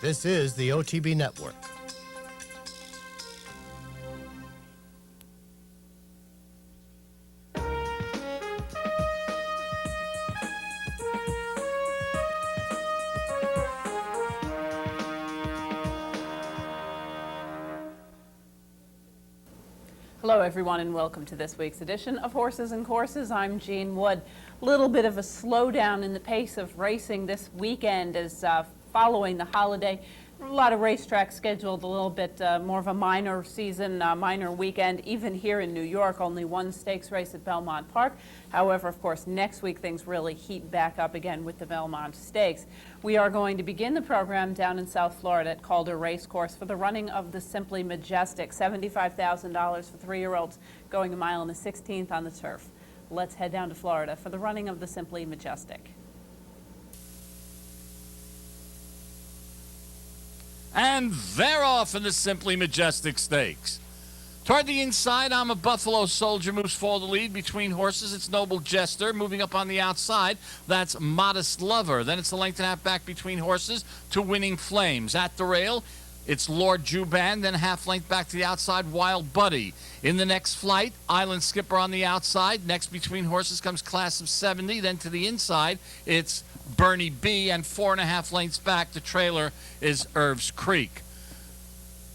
This is the OTB Network. Hello everyone and welcome to this week's edition of Horses and Courses. I'm Jean Wood. A little bit of a slowdown in the pace of racing this weekend as following the holiday. A lot of racetracks scheduled, a little bit more of a minor season, minor weekend. Even here in New York, only one stakes race at Belmont Park. However, of course, next week things really heat back up again with the Belmont Stakes. We are going to begin the program down in South Florida at Calder Racecourse for the running of the Simply Majestic, $75,000 for 3-year-olds going a mile and a 16th on the turf. Let's head down to Florida for the running of the Simply Majestic. And they're off in the Simply Majestic Stakes. Toward the inside, I'm a Buffalo Soldier moves for the lead. Between horses, it's Noble Jester. Moving up on the outside, that's Modest Lover. Then it's a length and a half back between horses to Winning Flames. At the rail, it's Lord Juban, then half length back to the outside, Wild Buddy. In the next flight, Island Skipper on the outside. Next between horses comes Class of 70. Then to the inside, it's Bernie B, and 4.5 lengths back, the trailer is Irv's Creek.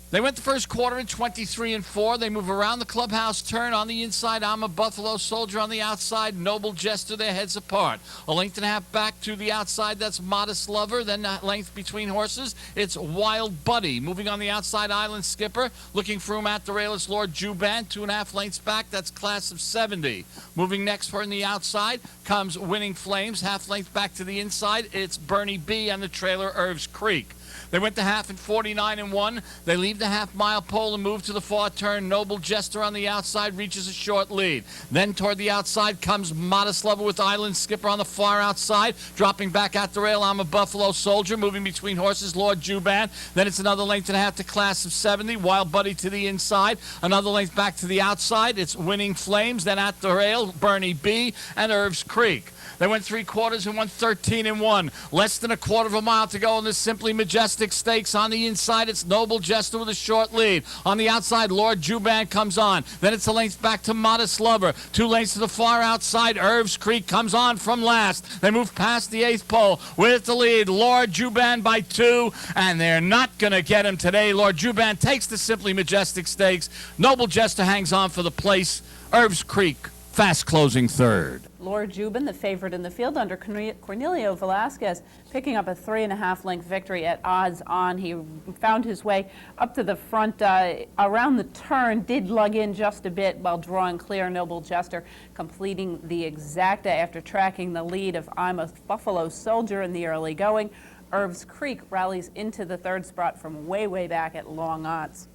They went the first quarter in 23-4. They move around the clubhouse turn. On the inside, I'm a Buffalo Soldier. On the outside, Noble Jester. Their heads apart. A length and a half back to the outside, that's Modest Lover. Then a length between horses, it's Wild Buddy. Moving on the outside, Island Skipper. Looking for him at the rail, it's Lord Juban. 2.5 lengths back, that's Class of 70. Moving next for on the outside comes Winning Flames. Half length back to the inside, it's Bernie B and the trailer Irv's Creek. They went to half in 49-1. They leave the half-mile pole and move to the far turn. Noble Jester on the outside reaches a short lead. Then toward the outside comes Modest Lover with Island Skipper on the far outside. Dropping back at the rail, I'm a Buffalo Soldier. Moving between horses, Lord Juban. Then it's another length and a half to Class of 70. Wild Buddy to the inside. Another length back to the outside. It's Winning Flames. Then at the rail, Bernie B and Irv's Creek. They went 3 quarters and won 13-1. Less than a quarter of a mile to go in this Simply Majestic Stakes. On the inside, it's Noble Jester with a short lead. On the outside, Lord Juban comes on. Then it's a length back to Modest Lover. 2 lengths to the far outside, Irv's Creek comes on from last. They move past the 8th pole with the lead. Lord Juban by 2, and they're not going to get him today. Lord Juban takes the Simply Majestic Stakes. Noble Jester hangs on for the place. Irv's Creek fast closing third. Lord Juban, the favorite in the field under Cornelio Velasquez, picking up a 3.5 length victory at odds on. He found his way up to the front around the turn, did lug in just a bit while drawing clear. Noble Jester completing the exacta after tracking the lead of I'm a Buffalo Soldier in the early going. Irv's Creek rallies into the third spot from way back at long odds.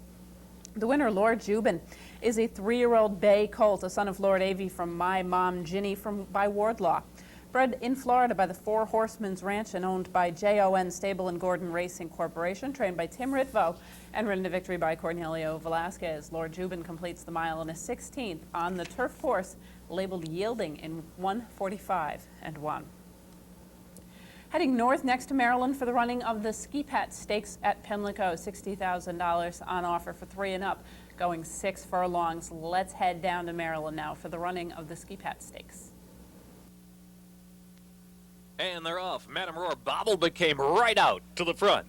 The winner, Lord Juban, is a 3-year-old bay colt, a son of Lord Avey from My Mom Ginny by Wardlaw. Bred in Florida by the Four Horsemen's Ranch and owned by J.O.N. Stable and Gordon Racing Corporation, trained by Tim Ritvo and ridden to victory by Cornelio Velasquez. Lord Juban completes the mile and a 16th on the turf course, labeled Yielding in 1:45-1. Heading north next to Maryland for the running of the Ski Pat Stakes at Pimlico, $60,000 on offer for 3 and up, going 6 furlongs. Let's head down to Maryland now for the running of the Ski Pat Stakes. And they're off. Madame Roar bobbled but came right out to the front.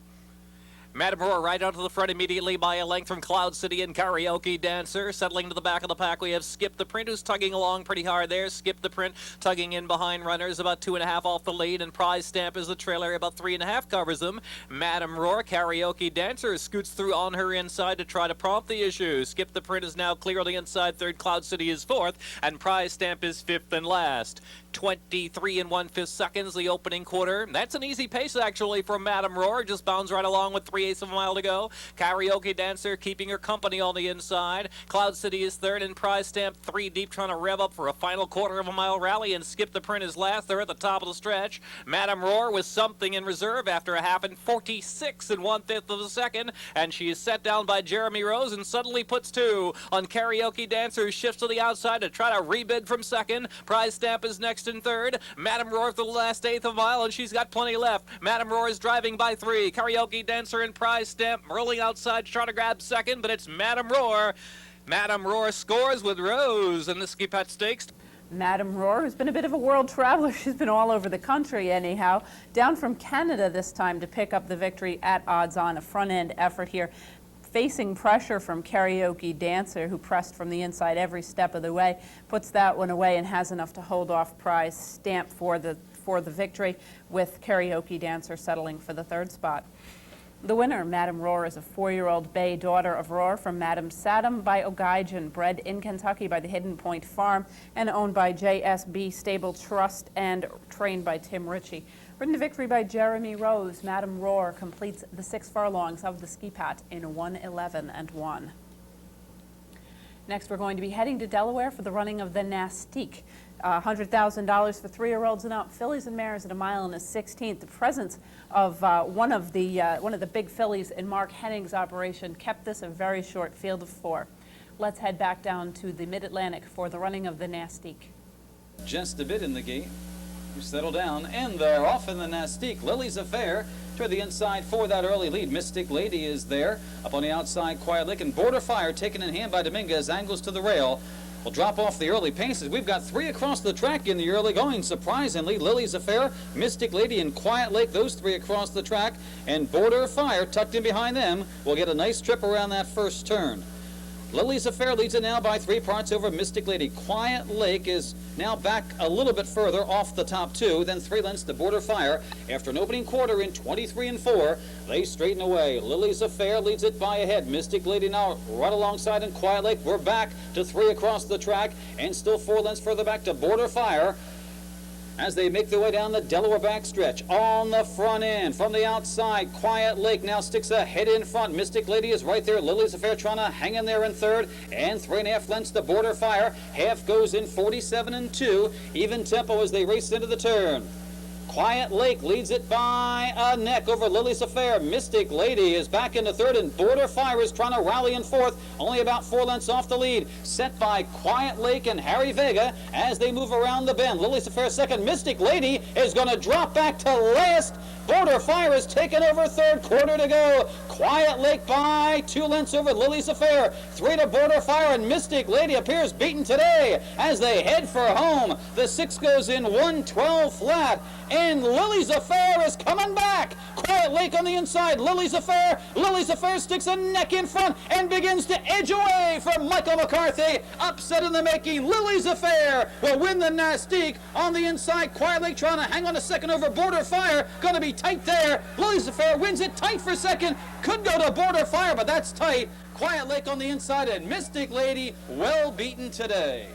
Madame Roar right out to the front immediately by a length from Cloud City and Karaoke Dancer. Settling to the back of the pack, we have Skip the Print, who's tugging along pretty hard there. Skip the Print tugging in behind runners, about 2.5 off the lead, and Prize Stamp is the trailer, about 3.5 covers them. Madame Roar, Karaoke Dancer, scoots through on her inside to try to prompt the issue. Skip the Print is now clear on the inside. Third, Cloud City is fourth, and Prize Stamp is fifth and last. 23 1/5 seconds, the opening quarter. That's an easy pace, actually, from Madame Roar. Just bounds right along with 3 3/8 of a mile to go. Karaoke Dancer keeping her company on the inside. Cloud City is third, and Prize Stamp 3 deep trying to rev up for a final quarter of a mile rally, and Skip the Print is last. They're at the top of the stretch. Madame Roar with something in reserve after a half and 46 1/5 of a second, and she is set down by Jeremy Rose and suddenly puts 2 on Karaoke Dancer, who shifts to the outside to try to rebid from second. Prize Stamp is next in third. Madame Roar for the last 1/8 of a mile, and she's got plenty left. Madame Roar is driving by 3. Karaoke Dancer and Prize Stamp rolling outside, trying to grab second, but it's Madame Roar. Madame Roar scores with Rose in the Ski Pat Stakes. Madame Roar, who's been a bit of a world traveler. She's been all over the country anyhow. Down from Canada this time to pick up the victory at odds on. A front-end effort here. Facing pressure from Karaoke Dancer, who pressed from the inside every step of the way, puts that one away and has enough to hold off Prize Stamp for the victory, with Karaoke Dancer settling for the 3rd spot. The winner, Madame Roar, is a 4-year-old bay daughter of Roar from Madame Saddam by O'Geigen, bred in Kentucky by the Hidden Point Farm and owned by JSB Stable Trust and trained by Tim Ritchie. Ridden to victory by Jeremy Rose, Madame Roar completes the 6 furlongs of the Ski Pat in 1:11.1. Next, we're going to be heading to Delaware for the running of the Nastique. $100,000 for 3-year-olds and up. Fillies and mares at 1 1/16. The presence of one of the big fillies in Mark Henning's operation kept this a very short field of 4. Let's head back down to the Mid-Atlantic for the running of the Nastique. Just a bit in the gate. You settle down, and they're off in the Nastique. Lily's Affair to the inside for that early lead. Mystic Lady is there. Up on the outside, Quiet Lake and Border Fire taken in hand by Dominguez. Angles to the rail. Will drop off the early paces. We've got 3 across the track in the early going. Surprisingly, Lily's Affair, Mystic Lady, and Quiet Lake, those 3 across the track. And Border Fire tucked in behind them will get a nice trip around that first turn. Lily's Affair leads it now by 3 parts over Mystic Lady. Quiet Lake is now back a little bit further off the top 2, then 3 lengths to Border Fire. After an opening quarter in 23 4, they straighten away. Lily's Affair leads it by a head. Mystic Lady now right alongside, and Quiet Lake. We're back to 3 across the track, and still 4 lengths further back to Border Fire as they make their way down the Delaware backstretch. On the front end, from the outside, Quiet Lake now sticks a head in front. Mystic Lady is right there. Lily's Affair trying to hang in there in third, and 3.5 lengths to Border Fire. Half goes in 47 2. Even tempo as they race into the turn. Quiet Lake leads it by a neck over Lily's Affair. Mystic Lady is back into third, and Border Fire is trying to rally in fourth, only about 4 lengths off the lead. Set by Quiet Lake and Harry Vega as they move around the bend. Lily's Affair second. Mystic Lady is going to drop back to last. Border Fire is taken over third, quarter to go. Quiet Lake by 2 lengths over Lily's Affair. 3 to Border Fire, and Mystic Lady appears beaten today as they head for home. The 6 goes in 1:12 flat, and Lily's Affair is coming back. Quiet Lake on the inside. Lily's Affair. Lily's Affair sticks a neck in front and begins to edge away from Michael McCarthy. Upset in the making. Lily's Affair will win the Nastique on the inside. Quiet Lake trying to hang on a second over Border Fire. Going to be tight there. Lily's Affair wins it tight for second. Could go to Border Fire, but that's tight. Quiet Lake on the inside, and Mystic Lady well beaten today.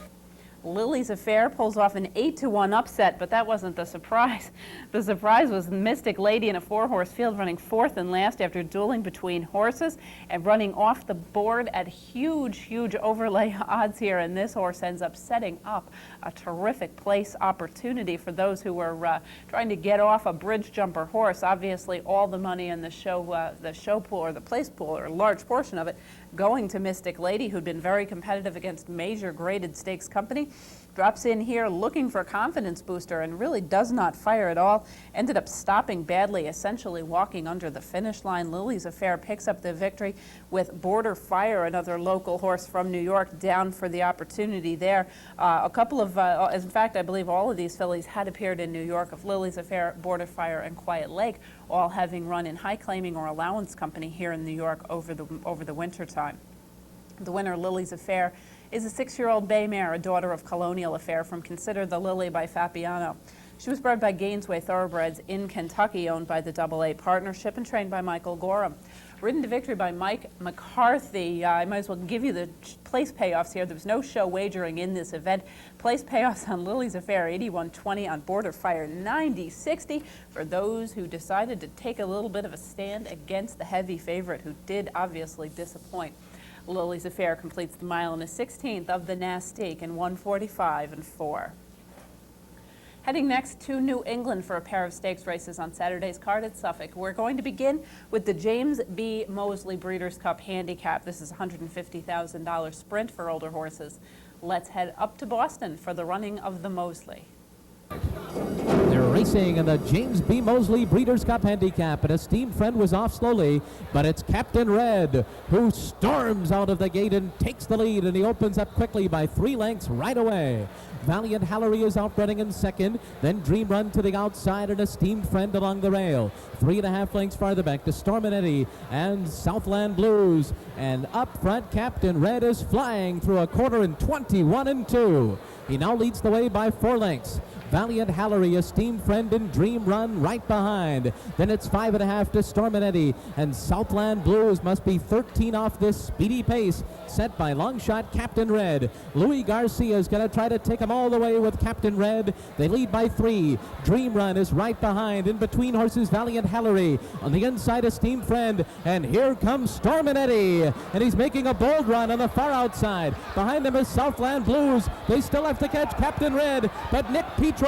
Lily's Affair pulls off an 8-1 upset, but that wasn't the surprise. The surprise was Mystic Lady in a 4-horse field running 4th and last after dueling between horses and running off the board at huge overlay odds here, and this horse ends up setting up a terrific place opportunity for those who were trying to get off a bridge jumper horse. Obviously, all the money in the show pool, or the place pool, or a large portion of it, going to Mystic Lady, who'd been very competitive against major graded stakes company. Drops in here looking for a confidence booster and really does not fire at all. Ended up stopping badly, essentially walking under the finish line. Lily's Affair picks up the victory with Border Fire, another local horse from New York, down for the opportunity there. A couple of, in fact, I believe all of these fillies had appeared in New York, of Lily's Affair, Border Fire, and Quiet Lake, all having run in high claiming or allowance company here in New York over the winter time. The winner, Lily's Affair, is a 6-year-old bay mare, a daughter of Colonial Affair, from Consider the Lily by Fabiano. She was bred by Gainesway Thoroughbreds in Kentucky, owned by the AA Partnership and trained by Michael Gorham. ridden to victory by Mike McCarthy. I might as well give you the place payoffs here. There was no show wagering in this event. Place payoffs on Lily's Affair, 81-20, on Border Fire, 90-60, for those who decided to take a little bit of a stand against the heavy favorite, who did obviously disappoint. Lily's Affair completes the mile in a 16th of the Nastique in 1:45.4. Heading next to New England for a pair of stakes races on Saturday's card at Suffolk. We're going to begin with the James B. Mosley Breeders' Cup Handicap. This is a $150,000 sprint for older horses. Let's head up to Boston for the running of the Mosley. They're racing in the James B. Mosley Breeders' Cup Handicap. An esteemed friend was off slowly, but it's Captain Red who storms out of the gate and takes the lead, and he opens up quickly by 3 lengths right away. Valiant Hallery is out running in second, then Dream Run to the outside, and Esteemed Friend along the rail. 3.5 lengths farther back to Storm and Eddie and Southland Blues. And up front, Captain Red is flying through a quarter in 21-2. He now leads the way by 4 lengths. Valiant Hallery, Esteemed Friend, and Dream Run right behind. Then it's 5.5 to Storm and Eddie, and Southland Blues must be 13 off this speedy pace set by long shot Captain Red. Louis Garcia is going to try to take him all the way with Captain Red. They lead by 3. Dream Run is right behind. In between horses, Valiant Hallery. On the inside, Esteemed Friend, and here comes Storm and Eddie, and he's making a bold run on the far outside. Behind him is Southland Blues. They still have to catch Captain Red, but Nick Petro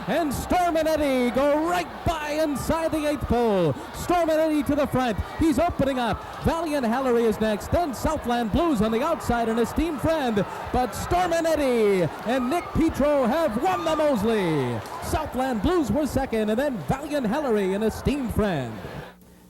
and Storm and Eddie go right by inside the 8th pole. Storm and Eddie to the front. He's opening up. Valiant Hallery is next. Then Southland Blues on the outside, and Esteemed Friend. But Storm and Eddie and Nick Petro have won the Mosley. Southland Blues were second, and then Valiant Hallery and Esteemed Friend.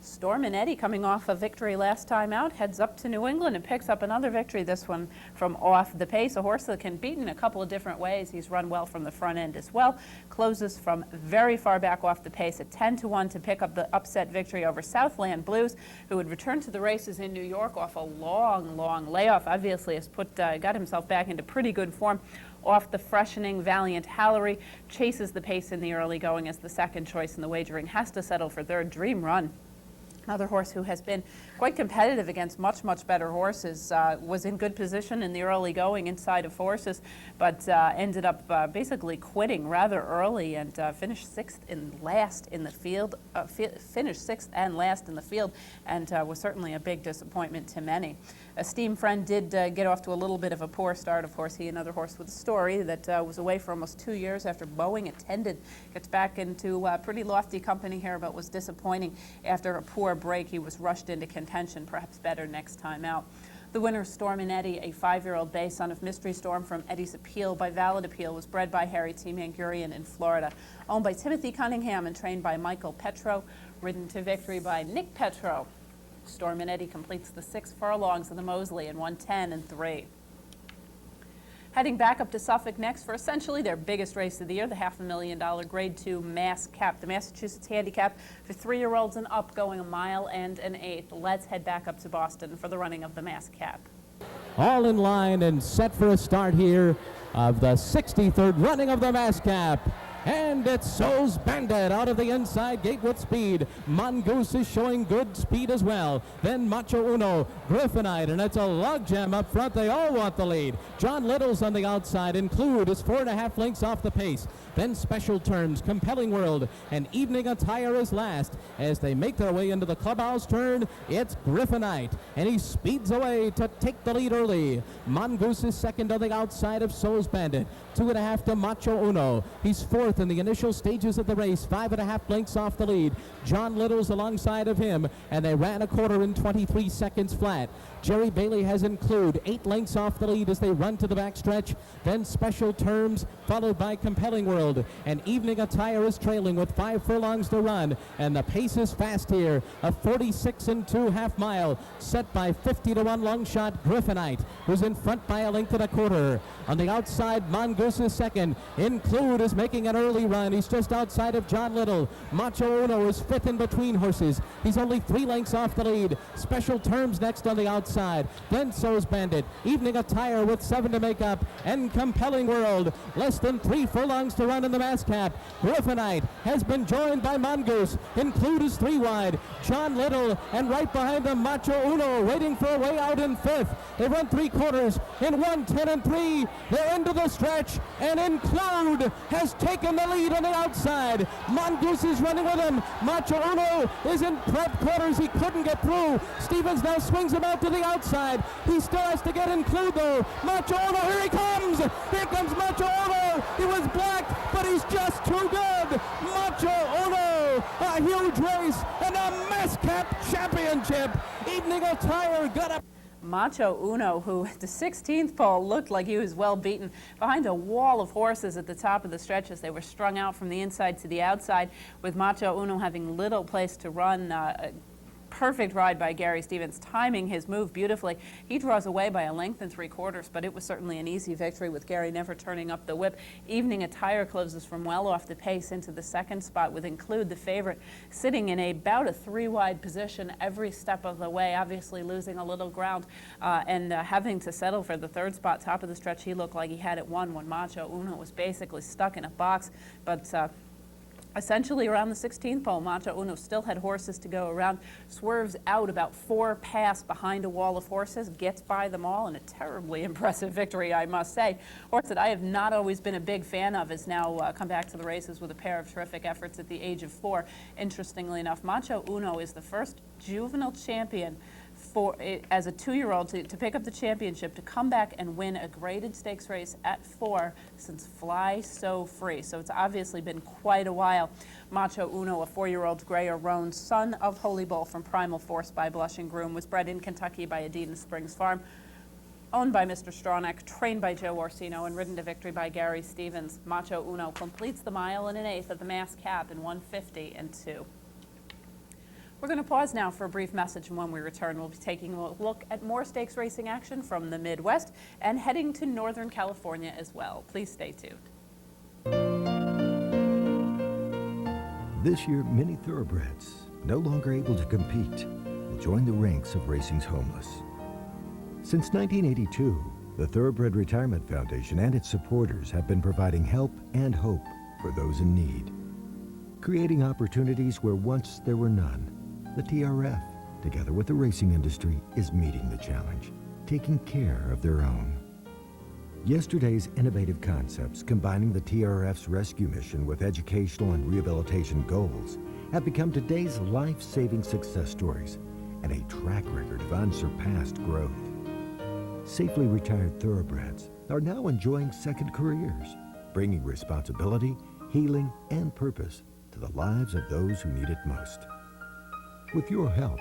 Storm and Eddie, coming off a victory last time out, heads up to New England and picks up another victory, this one from off the pace. A horse that can beat in a couple of different ways. He's run well from the front end as well. Closes from very far back off the pace at 10-1 to pick up the upset victory over Southland Blues, who would return to the races in New York off a long layoff. Obviously has got himself back into pretty good form. Off the freshening, Valiant Hallery chases the pace in the early going as the second choice in the wagering. Has to settle for third. Dream Run, another horse who has been quite competitive against much better horses, was in good position in the early going inside of horses, but ended up basically quitting rather early and finished sixth and last in the field, and was certainly a big disappointment to many. Esteemed Friend did get off to a little bit of a poor start. Of course, he, another horse with a story, that was away for almost 2 years after Boeing attended. Gets back into pretty lofty company here, but was disappointing after a poor break. He was rushed into contention, perhaps better next time out. The winner, Storm and Eddie, a 5-year-old bay, son of Mystery Storm from Eddie's Appeal by Valid Appeal, was bred by Harry T. Mangurian in Florida. Owned by Timothy Cunningham and trained by Michael Petro. Ridden to victory by Nick Petro. Storm and Eddie completes the 6 furlongs of the Mosley in 1:10.3. Heading back up to Suffolk next for essentially their biggest race of the year, the $500,000 Grade 2 Mass Cap, the Massachusetts Handicap for 3-year-olds and up, going 1 mile and an 1/8. Let's head back up to Boston for the running of the Mass Cap. All in line and set for a start here of the 63rd running of the Mass Cap. And it's Souls Bandit out of the inside gate with speed. Mongoose is showing good speed as well. Then Macho Uno, Griffinite, and it's a logjam up front. They all want the lead. John Little's on the outside. Include is 4.5 lengths off the pace. Then Special Terms, Compelling World, and Evening Attire is last. As they make their way into the clubhouse turn, it's Griffinite, and he speeds away to take the lead early. Mongoose is second on the outside of Souls Bandit. 2.5 to Macho Uno. He's fourth in the initial stages of the race, 5.5 lengths off the lead. John Little's alongside of him, and they ran a quarter in 23 seconds flat. Jerry Bailey has Include 8 lengths off the lead as they run to the backstretch. Then Special Terms, followed by Compelling World, and Evening Attire is trailing with 5 furlongs to run, and the pace is fast here. A 46-2 half mile set by 50-1 long shot Griffinite, who's in front by 1.25 lengths. On the outside, Mongoose is second. Include is making an early early run. He's just outside of John Little. Macho Uno is fifth in between horses. He's only 3 lengths off the lead. Special Terms next on the outside. Then so's Bandit. Evening Attire with 7 to make up. And Compelling World. Less than 3 furlongs to run in the mass cap. Griffinite has been joined by Mongoose. Include is 3 wide. John Little, and right behind them Macho Uno waiting for a way out in 5th. They run 3/4 in 1:10 and 3. They're into the stretch, and Include has taken the lead on the outside. Mongoose is running with him. Macho Uno is in prep quarters. He couldn't get through. Stevens now swings him out to the outside. He still has to get Include though. Macho Uno, here he comes. Here comes Macho Uno. He was black, but he's just too good. Macho Uno, a huge race and a mass cap championship. Evening Attire got up. Macho Uno, who at the 16th pole looked like he was well beaten behind a wall of horses at the top of the stretch as they were strung out from the inside to the outside, with Macho Uno having little place to run. Perfect ride by Gary Stevens, timing his move beautifully. He draws away by a length and 3/4, but it was certainly an easy victory with Gary never turning up the whip. Evening Attire closes from well off the pace into the 2nd spot, with Include, the favorite, sitting in about a 3-wide position every step of the way, obviously losing a little ground and having to settle for the 3rd spot. Top of the stretch, he looked like he had it won when Macho Uno was basically stuck in a box, but essentially around the 16th pole, Macho Uno still had horses to go around, swerves out about 4 pass behind a wall of horses, gets by them all, and a terribly impressive victory, I must say. Horse that I have not always been a big fan of has now come back to the races with a pair of terrific efforts at the age of 4. Interestingly enough, Macho Uno is the first juvenile champion as a 2-year-old to pick up the championship, to come back and win a graded stakes race at 4 since Fly So Free. So it's obviously been quite a while. Macho Uno, a 4-year-old gray or roan, son of Holy Bull from Primal Force by Blushing Groom, was bred in Kentucky by Adena Springs Farm, owned by Mr. Stronach, trained by Joe Orsino, and ridden to victory by Gary Stevens. Macho Uno completes the mile in an 1/8 of the mass cap in 1:50 and 2. We're going to pause now for a brief message, and when we return, we'll be taking a look at more stakes racing action from the Midwest and heading to Northern California as well. Please stay tuned. This year, many thoroughbreds, no longer able to compete, will join the ranks of racing's homeless. Since 1982, the Thoroughbred Retirement Foundation and its supporters have been providing help and hope for those in need, creating opportunities where once there were none. The TRF, together with the racing industry, is meeting the challenge, taking care of their own. Yesterday's innovative concepts, combining the TRF's rescue mission with educational and rehabilitation goals, have become today's life-saving success stories and a track record of unsurpassed growth. Safely retired thoroughbreds are now enjoying second careers, bringing responsibility, healing, and purpose to the lives of those who need it most. With your help,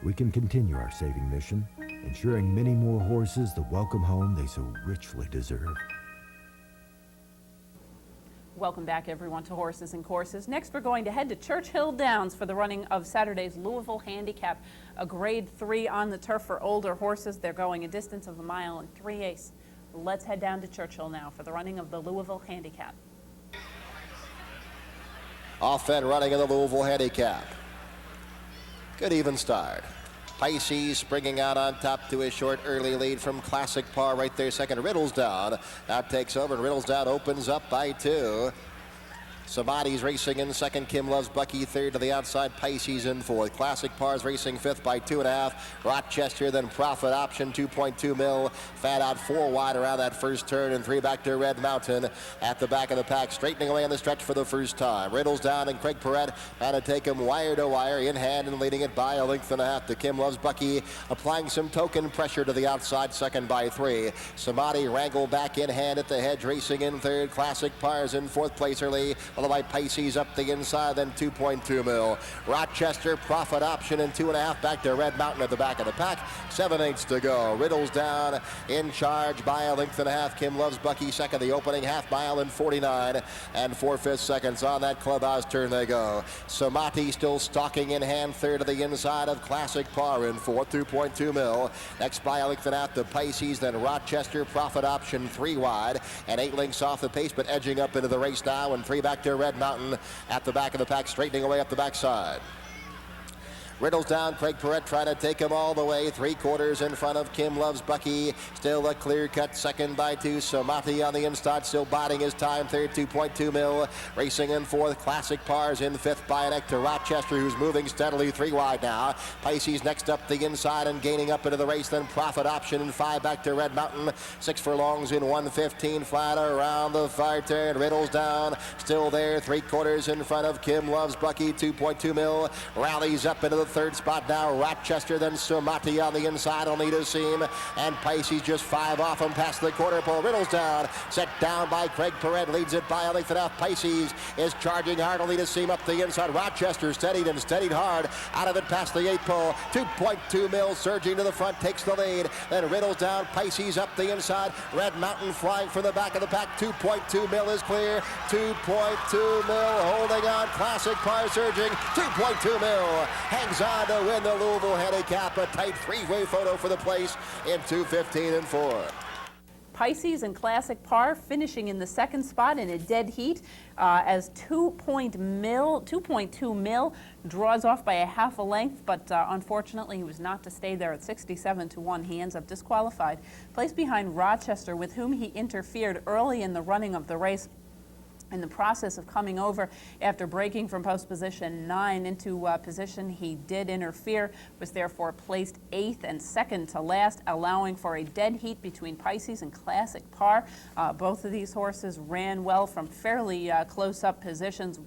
we can continue our saving mission, ensuring many more horses the welcome home they so richly deserve. Welcome back, everyone, to Horses and Courses. Next, we're going to head to Churchill Downs for the running of Saturday's Louisville Handicap, a Grade 3 on the turf for older horses. They're going a distance of 1 mile and 3/8. Let's head down to Churchill now for the running of the Louisville Handicap. Off and running in the Louisville Handicap. Good even start. Pisces springing out on top to a short early lead from Classic Par right there. Second, Riddlesdown now takes over, and Riddlesdown opens up by 2. Samadhi's racing in second. Kim Loves Bucky third. To the outside, Pisces in fourth. Classic Par's racing fifth by 2.5. Rochester, then Profit Option, 2.2 mil. Fat out 4 wide around that first turn, and 3 back to Red Mountain at the back of the pack, straightening away on the stretch for the first time. Riddlesdown and Craig Perret trying to take him wire to wire, in hand and leading it by a length and a half to Kim Loves Bucky, applying some token pressure to the outside, second by 3. Samadhi wrangled back in hand at the hedge, racing in third. Classic Par's in fourth place early. followed by Pisces up the inside, then 2.2 mil. Rochester, Profit Option, and 2.5 back to Red Mountain at the back of the pack. 7/8 to go. Riddles down in charge by a length and a half. Kim Loves Bucky second, the opening half mile in 49 and 4/5 seconds. On that clubhouse turn they go. Samati still stalking in hand, third to the inside of Classic Par in fourth, 2.2 mil. Next by a length and a half to Pisces, then Rochester, Profit Option 3 wide and 8 lengths off the pace, but edging up into the race now, and 3 back to Red Mountain at the back of the pack, straightening away up the backside. Riddles down, Craig Perret trying to take him all the way. 3/4 in front of Kim Loves Bucky. Still a clear cut second by 2. Somati on the inside, still biding his time. Third, 2.2 mil. Racing in fourth, Classic Pars in fifth by an neck to Rochester, who's moving steadily 3 wide now. Pisces next up the inside and gaining up into the race. Then Profit Option in 5 back to Red Mountain. 6 furlongs in 1:15 flat around the far turn. Riddles down, still there. 3/4 in front of Kim Loves Bucky. 2.2 mil. Rallies up into the third spot now. Rochester, then Somati on the inside. Only to seam, and Pisces just 5 off him past the quarter pole. Riddles down, set down by Craig Perret, leads it by a length and a half. Pisces is charging hard, only to seam up the inside. Rochester steadied and steadied hard out of it past the 8 pole. 2.2 mil surging to the front, takes the lead. Then Riddles down, Pisces up the inside. Red Mountain flying from the back of the pack. 2.2 mil is clear. 2.2 mil holding on. Classic Par surging. 2.2 mil hangs on to win the Louisville Handicap. A tight 3-way photo for the place in 2:15 and 4. Pisces and Classic Par finishing in the second spot in a dead heat as 2.2 mil draws off by a half a length, but unfortunately he was not to stay there at 67-1. He ends up disqualified. Placed behind Rochester, with whom he interfered early in the running of the race. In the process of coming over after breaking from post position 9 into position, he did interfere, was therefore placed 8th and second to last, allowing for a dead heat between Pisces and Classic Par. Both of these horses ran well from fairly close-up positions.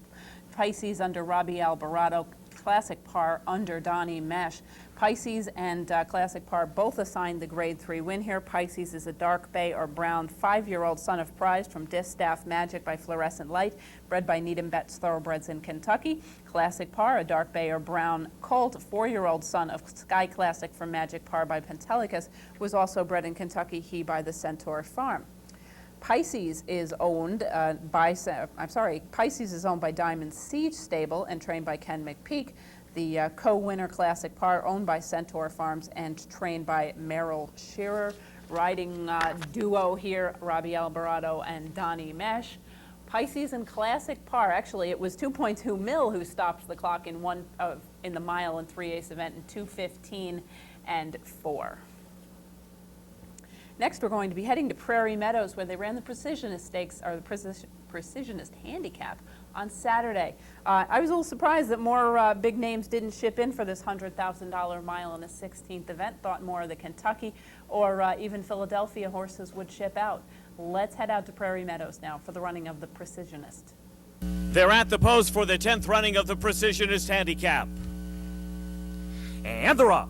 Pisces under Robbie Alvarado, Classic Par under Donnie Mesh. Pisces and Classic Par both assigned the grade 3 win here. Pisces is a dark bay or brown 5-year-old son of prize from Distaff Magic by Fluorescent Light, bred by Needham Betts Thoroughbreds in Kentucky. Classic Par, a dark bay or brown colt 4-year-old son of Sky Classic from Magic Par by Pentelicus, was also bred in Kentucky, he by the Centaur Farm. Pisces is owned Pisces is owned by Diamond Siege Stable and trained by Ken McPeak. The co-winner Classic Par, owned by Centaur Farms and trained by Merrill Shearer. Riding duo here, Robbie Alvarado and Donnie Mesh. Pisces and Classic Par, actually it was 2.2 mil who stopped the clock in the mile and 3/8 event in 2:15 and 4. Next, we're going to be heading to Prairie Meadows, where they ran the Precisionist Stakes, or the Precisionist Handicap, on Saturday. I was a little surprised that more big names didn't ship in for this $100,000 mile in the 16th event. Thought more of the Kentucky or even Philadelphia horses would ship out. Let's head out to Prairie Meadows now for the running of the Precisionist. They're at the post for the 10th running of the Precisionist Handicap. And they're off.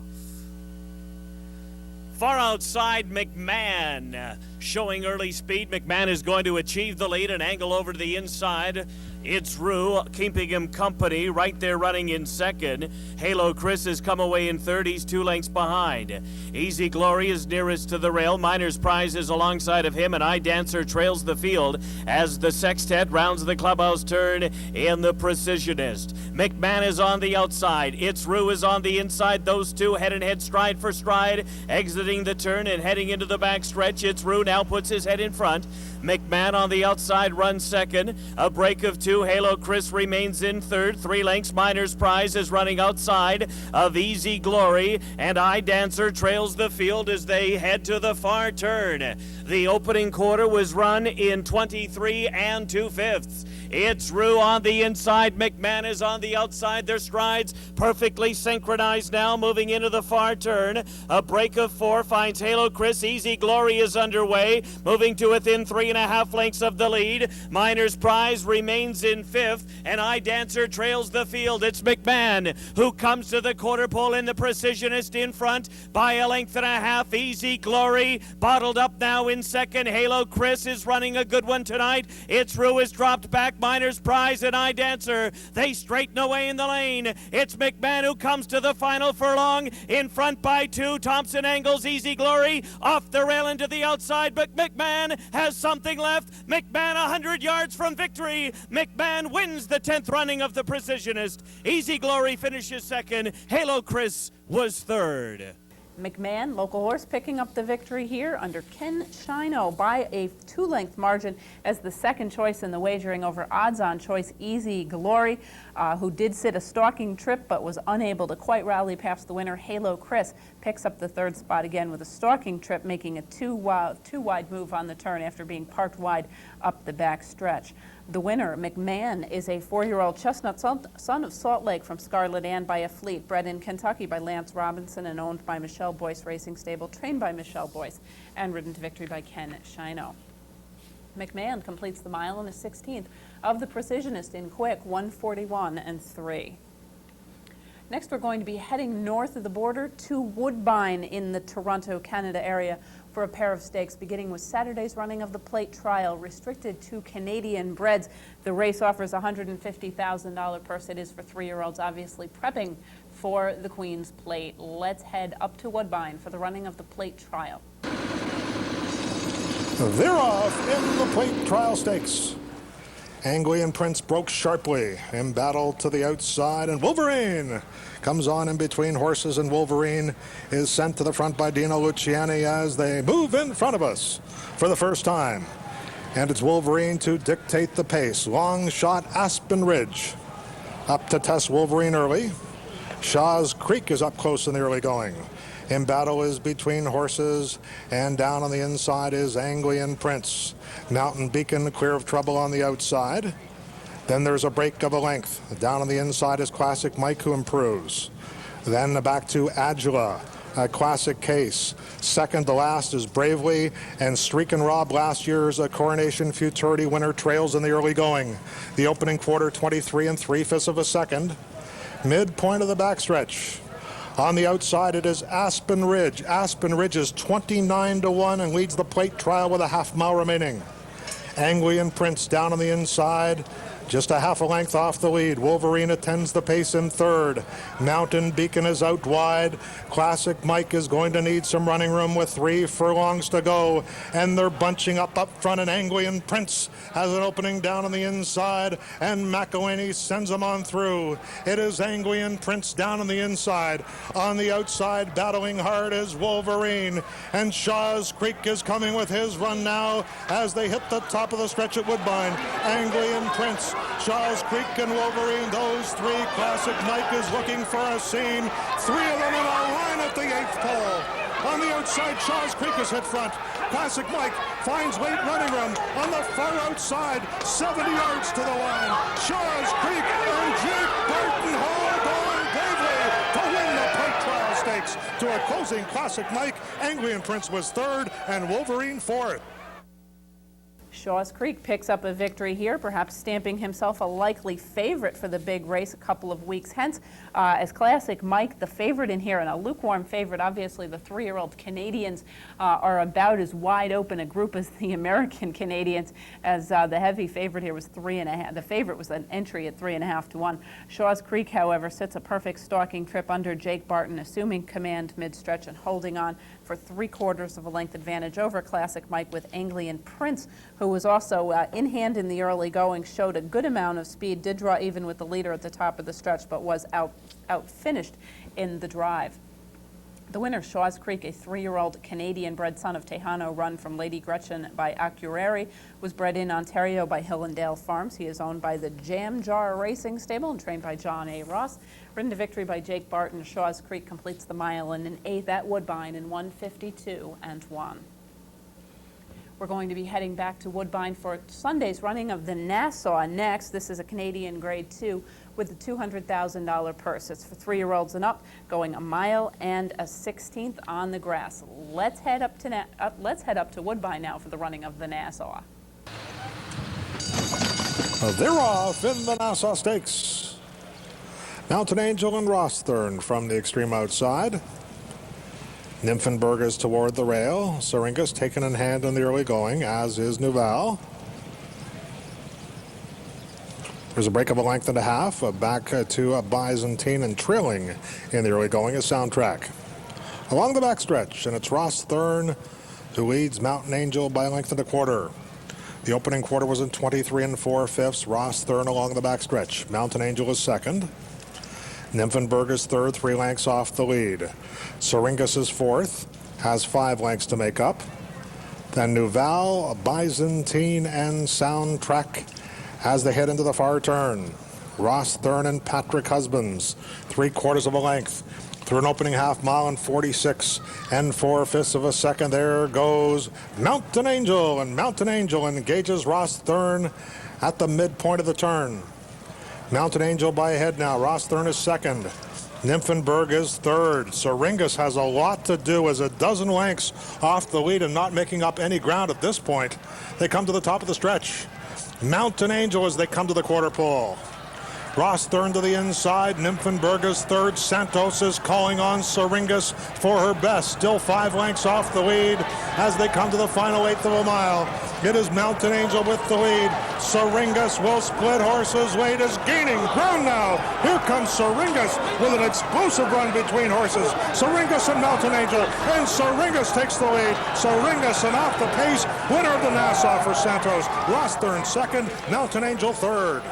Far outside, McMahon showing early speed. McMahon is going to achieve the lead and angle over to the inside. It's Rue keeping him company right there running in second. Halo Chris has come away in third. He's 2 lengths behind. Easy Glory is nearest to the rail. Miner's Prize is alongside of him, and I Dancer trails the field as the sextet rounds the clubhouse turn in the Precisionist. McMahon is on the outside. It's Rue is on the inside. Those two head and head, stride for stride, exiting the turn and heading into the back stretch. It's Rue now puts his head in front. McMahon on the outside runs second. A break of 2. Halo Chris remains in third. 3 lengths. Miner's Prize is running outside of Easy Glory, and I Dancer trails the field as they head to the far turn. The opening quarter was run in 23 and 2/5. It's Rue on the inside. McMahon is on the outside. Their strides perfectly synchronized now, moving into the far turn. A break of 4 finds Halo Chris. Easy Glory is underway, moving to within 3.5 lengths of the lead. Miner's Prize remains in 5th, and I Dancer trails the field. It's McMahon who comes to the quarter pole in the Precisionist in front by a length and a half. Easy Glory bottled up now in second. Halo Chris is running a good one tonight. It's Rue is dropped back. Miner's Prize and I Dancer. They straighten away in the lane. It's McMahon who comes to the final furlong. In front by 2, Thompson Angles, Easy Glory. Off the rail into the outside, but McMahon has something left. McMahon 100 yards from victory. McMahon wins the 10th running of the Precisionist. Easy Glory finishes second. Halo Chris was third. McMahon, local horse, picking up the victory here under Ken Shino by a 2-length margin as the second choice in the wagering over odds-on choice Easy Glory, who did sit a stalking trip but was unable to quite rally past the winner. Halo Chris picks up the third spot again with a stalking trip, making a two-wide move on the turn after being parked wide up the back stretch. The winner, McMahon, is a 4-year-old chestnut son of Salt Lake from Scarlet Ann by a Fleet, bred in Kentucky by Lance Robinson and owned by Michelle Boyce Racing Stable, trained by Michelle Boyce, and ridden to victory by Ken Shino. McMahon completes the mile in his 16th of the Precisionist in quick 1:41.3. Next, we're going to be heading north of the border to Woodbine in the Toronto, Canada area for a pair of stakes, beginning with Saturday's running of the Plate Trial, restricted to Canadian breds. The race offers a $150,000 purse. It is for 3-year-olds, obviously prepping for the Queen's Plate. Let's head up to Woodbine for the running of the Plate Trial. They're off in the Plate Trial Stakes. Anglian Prince broke sharply in battle to the outside, and Wolverine comes on in between horses, and Wolverine is sent to the front by Dino Luciani as they move in front of us for the first time. And it's Wolverine to dictate the pace. Long shot Aspen Ridge up to test Wolverine early. Shaw's Creek is up close in the early going. In battle is between horses, and down on the inside is Anglian Prince. Mountain Beacon clear of trouble on the outside. Then there's a break of a length. Down on the inside is Classic Mike, who improves. Then back to Adula, a Classic Case. Second to last is Bravely, and Streakin' Rob, last year's Coronation Futurity winner, trails in the early going. The opening quarter, 23 3/5 of a second. Midpoint of the backstretch. On the outside, it is Aspen Ridge. Aspen Ridge is 29-1 and leads the Plate Trial with a half mile remaining. Anglian Prince down on the inside, just a half a length off the lead. Wolverine attends the pace in third. Mountain Beacon is out wide. Classic Mike is going to need some running room with 3 furlongs to go. And they're bunching up front, and Anglian Prince has an opening down on the inside, and McElhaney sends them on through. It is Anglian Prince down on the inside. On the outside, battling hard, is Wolverine. And Shaw's Creek is coming with his run now as they hit the top of the stretch at Woodbine. Anglian Prince, Shaw's Creek, and Wolverine, those 3. Classic Mike is looking for a scene. 3 of them in a line at the 8th pole. On the outside, Shaw's Creek is hit front. Classic Mike finds late running room on the far outside, 70 yards to the line. Shaw's Creek and Jake Barton hold on bravely to win the Plate Trial Stakes to a closing Classic Mike. Anglian Prince was third, and Wolverine fourth. Shaw's Creek picks up a victory here, perhaps stamping himself a likely favorite for the big race a couple of weeks hence, as Classic Mike, the favorite in here, and a lukewarm favorite. Obviously, the 3-year-old Canadians are about as wide open a group as the American Canadians, as the heavy favorite here was 3.5. The favorite was an entry at 3.5 to 1. Shaw's Creek, however, sits a perfect stalking trip under Jake Barton, assuming command mid-stretch and holding on for 3/4 of a length advantage over Classic Mike, with Anglian Prince, who was also in hand in the early going, showed a good amount of speed, did draw even with the leader at the top of the stretch, but was out-finished in the drive. The winner, Shaw's Creek, a 3-year-old Canadian-bred son of Tejano, run from Lady Gretchen by Accurary, was bred in Ontario by Hill and Dale Farms. He is owned by the Jam Jar Racing Stable and trained by John A. Ross. Ridden to victory by Jake Barton, Shaw's Creek completes the mile in an 8th at Woodbine in 1:52.1. We're going to be heading back to Woodbine for Sunday's running of the Nassau next. This is a Canadian Grade 2 with a $200,000 purse. It's for 3-year-olds and up, going a mile and a 16th on the grass. Let's head up to Woodbine now for the running of the Nassau. They're off in the Nassau Stakes. Mountain Angel and Rosthern from the extreme outside. Nymphenburg is toward the rail. Syringa's taken in hand in the early going, as is Nouvel. There's a break of a length and a half. Back to Byzantine, and trailing in the early going is Soundtrack. Along the backstretch, and it's Ross Thurn who leads Mountain Angel by a length and a quarter. The opening quarter was in 23 4/5. Ross Thurn along the backstretch. Mountain Angel is second. Nymphenburg is third, 3 lengths off the lead. Syringus is fourth, has 5 lengths to make up. Then Nouvel, Byzantine, and Soundtrack as they head into the far turn. Ross Thurn and Patrick Husbands, 3/4 of a length. Through an opening half mile in 46 4/5 of a second. There goes Mountain Angel, and Mountain Angel engages Ross Thurn at the midpoint of the turn. Mountain Angel by a head now. Ross Thurn is second. Nymphenburg is third. Syringus has a lot to do, as a dozen lengths off the lead and not making up any ground at this point. They come to the top of the stretch. Mountain Angel as they come to the quarter pole. Ross Thurn to the inside. Nymphenburg is third. Santos is calling on Syringus for her best. Still 5 lengths off the lead as they come to the final 1/8 of a mile. It is Mountain Angel with the lead. Syringus will split horses. Wade is gaining ground now. Here comes Syringus with an explosive run between horses. Syringus and Mountain Angel, and Syringus takes the lead. Syringus and off the pace. Winner of the Nassau for Santos. Ross Thurn second. Mountain Angel third.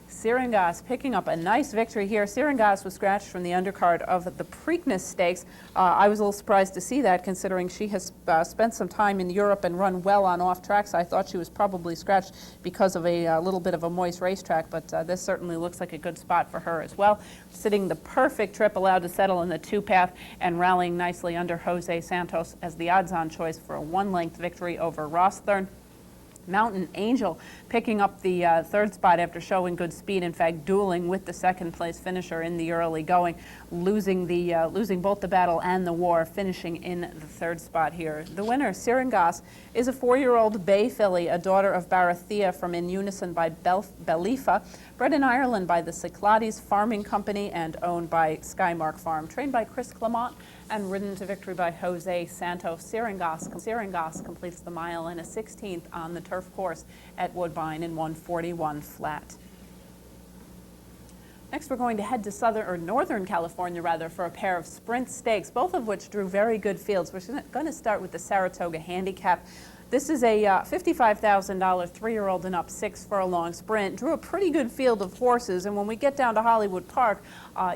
Syringus picking up a nice victory here. Syringus was scratched from the undercard of the Preakness Stakes. I was a little surprised to see that, considering she has spent some time in Europe and run well on off tracks. I thought she was probably scratched because of a little bit of a moist racetrack, but this certainly looks like a good spot for her as well. Sitting the perfect trip, allowed to settle in the 2-path and rallying nicely under Jose Santos as the odds-on choice for a 1-length victory over Ross Thurn. Mountain Angel picking up the third spot after showing good speed. In fact, dueling with the second-place finisher in the early going, losing both the battle and the war, finishing in the third spot here. The winner, Syringus, is a 4-year-old bay filly, a daughter of Barathea from In Unison by Belifa, bred in Ireland by the Cyclades Farming Company and owned by Skymark Farm, trained by Chris Clement and ridden to victory by Jose Santos. Syringus completes the mile in a 16th on the turf course at Woodbine in 1:41 flat. Next, we're going to head to northern California for a pair of sprint stakes, both of which drew very good fields. We're going to start with the Saratoga Handicap. This is a $55,000 3-year-old and up 6 furlong sprint. Drew a pretty good field of horses, and when we get down to Hollywood Park,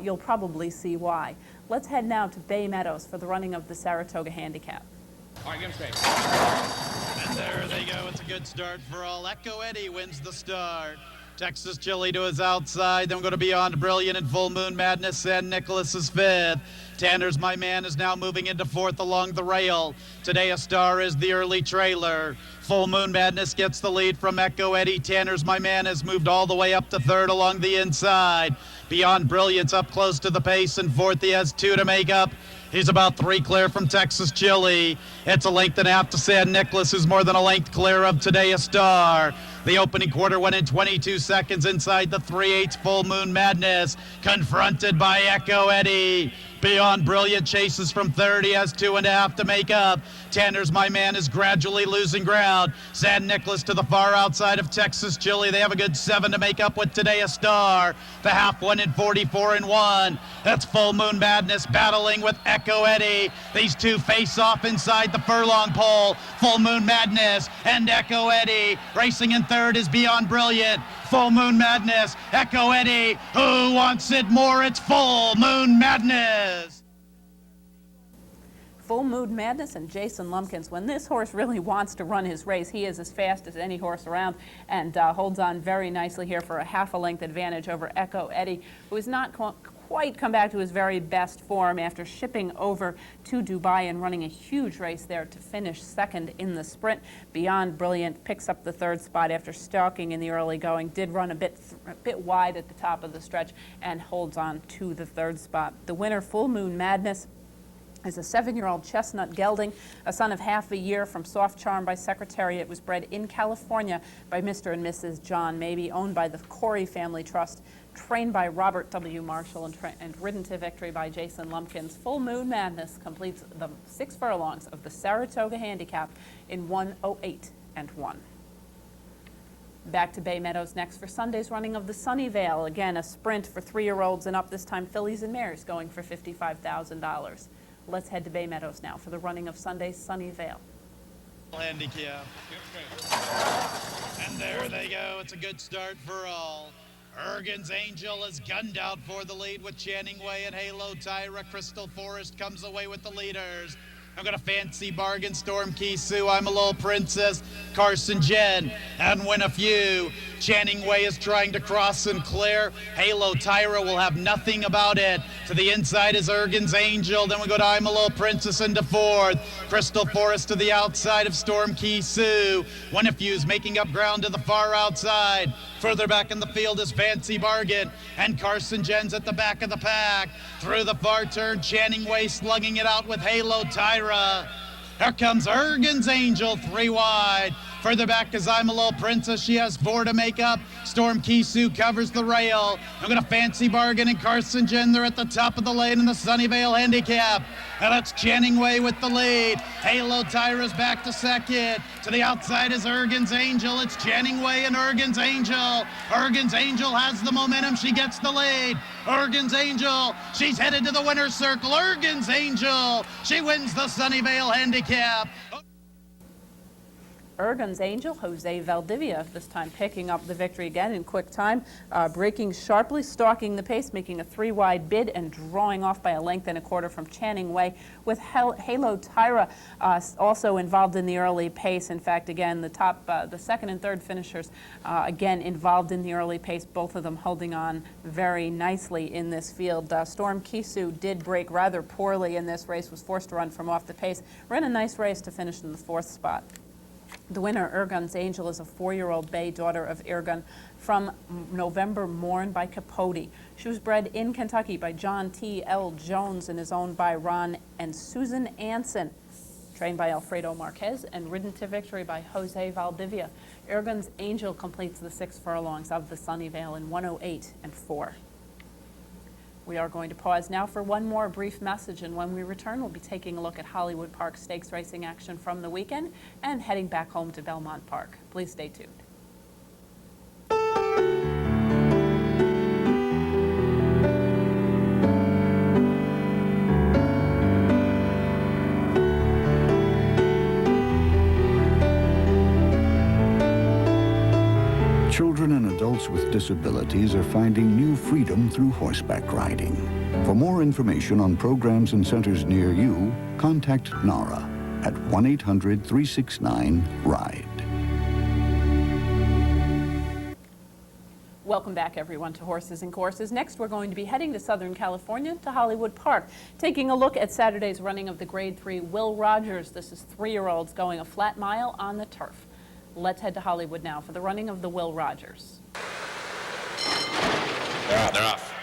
you'll probably see why. Let's head now to Bay Meadows for the running of the Saratoga Handicap. All right, give him straight. And there they go. It's a good start for all. Echo Eddie wins the start. Texas Chili to his outside. Then we're going to be on to Brilliant and Full Moon Madness. San Nicholas is 5th. Tanner's My Man is now moving into 4th along the rail. Today a Star is the early trailer. Full Moon Madness gets the lead from Echo Eddie. Tanner's My Man has moved all the way up to 3rd along the inside. Beyond Brilliance up close to the pace. In 4th he has 2 to make up. He's about 3 clear from Texas Chili. It's a length and a half to San Nicholas, who's more than a length clear of Today a Star. The opening quarter went in 22 seconds inside the 3/8 Full Moon Madness, confronted by Echo Eddie. Beyond Brilliant chases from 3rd. He has 2.5 to make up. Tanner's My Man is gradually losing ground. San Nicholas to the far outside of Texas Chili. They have a good 7 to make up with Today a Star. The half went in 44-1. That's Full Moon Madness battling with Echo Eddie. These two face off inside the furlong pole. Full Moon Madness and Echo Eddie. Racing in 3rd is Beyond Brilliant. Full Moon Madness, Echo Eddie. Who wants it more? It's Full Moon Madness. Full Moon Madness and Jason Lumpkins. When this horse really wants to run his race, he is as fast as any horse around and holds on very nicely here for a half a length advantage over Echo Eddie, who has not quite come back to his very best form after shipping over to Dubai and running a huge race there to finish 2nd in the sprint. Beyond Brilliant picks up the 3rd spot after stalking in the early going, did run a bit wide at the top of the stretch and holds on to the 3rd spot. The winner, Full Moon Madness, is a 7-year-old chestnut gelding, a son of half a year from Soft Charm by Secretariat. Was bred in California by Mr. and Mrs. John Mabey, owned by the Corey Family Trust, trained by Robert W. Marshall and ridden to victory by Jason Lumpkins. Full Moon Madness completes the 6 furlongs of the Saratoga Handicap in 1:08.1. Back to Bay Meadows next for Sunday's running of the Sunnyvale. Again, a sprint for 3-year-olds and up, this time fillies and mares, going for $55,000. Let's head to Bay Meadows now for the running of Sunday's Sunnyvale. Handicap. And there they go. It's a good start for all. Ergen's Angel is gunned out for the lead with Channing Way and Halo Tyra. Crystal Forest comes away with the leaders. I've got a Fancy Bargain, Storm Kisu, I'm a Little Princess, Carson Jen, and Win a Few. Channing Way is trying to cross and clear. Halo Tyra will have nothing about it. To the inside is Ergen's Angel. Then we go to I'm a Little Princess into fourth. Crystal Forest to the outside of Storm Kisu. Win a Few's making up ground to the far outside. Further back in the field is Fancy Bargain, and Carson Jen's at the back of the pack. Through the far turn, Channing Way slugging it out with Halo Tyra. Here comes Ergen's Angel, 3 wide. Further back is I'm a Little Princess. She has 4 to make up. Storm Kisu covers the rail. I'm going to Fancy Bargain and Carson Jen. They're at the top of the lane in the Sunnyvale Handicap. And that's Channing Way with the lead. Halo Tyra's back to second. To the outside is Ergen's Angel. It's Channing Way and Ergen's Angel. Ergen's Angel has the momentum. She gets the lead. Ergen's Angel. She's headed to the winner's circle. Ergen's Angel. She wins the Sunnyvale Handicap. Ergen's Angel, Jose Valdivia, this time picking up the victory again in quick time, breaking sharply, stalking the pace, making a 3-wide bid and drawing off by a length and a quarter from Channing Way, with Halo Tyra also involved in the early pace. In fact, again, the second and third finishers, again, involved in the early pace, both of them holding on very nicely in this field. Storm Kisu did break rather poorly in this race, was forced to run from off the pace, ran a nice race to finish in the 4th spot. The winner, Ergen's Angel, is a 4-year-old bay daughter of Ergen from November Morn by Capote. She was bred in Kentucky by John T. L. Jones and is owned by Ron and Susan Anson, trained by Alfredo Marquez and ridden to victory by Jose Valdivia. Ergen's Angel completes the 6 furlongs of the Sunnyvale in 1:08 and 4. We are going to pause now for one more brief message, and when we return, we'll be taking a look at Hollywood Park Stakes racing action from the weekend and heading back home to Belmont Park. Please stay tuned. Children and adults with disabilities are finding new freedom through horseback riding. For more information on programs and centers near you, contact NARA at 1-800-369-RIDE. Welcome back, everyone, to Horses and Courses. Next, we're going to be heading to Southern California, to Hollywood Park, taking a look at Saturday's running of the Grade 3 Will Rogers. This is 3-year-olds going a flat mile on the turf. Let's head to Hollywood now for the running of the Will Rogers. They're off.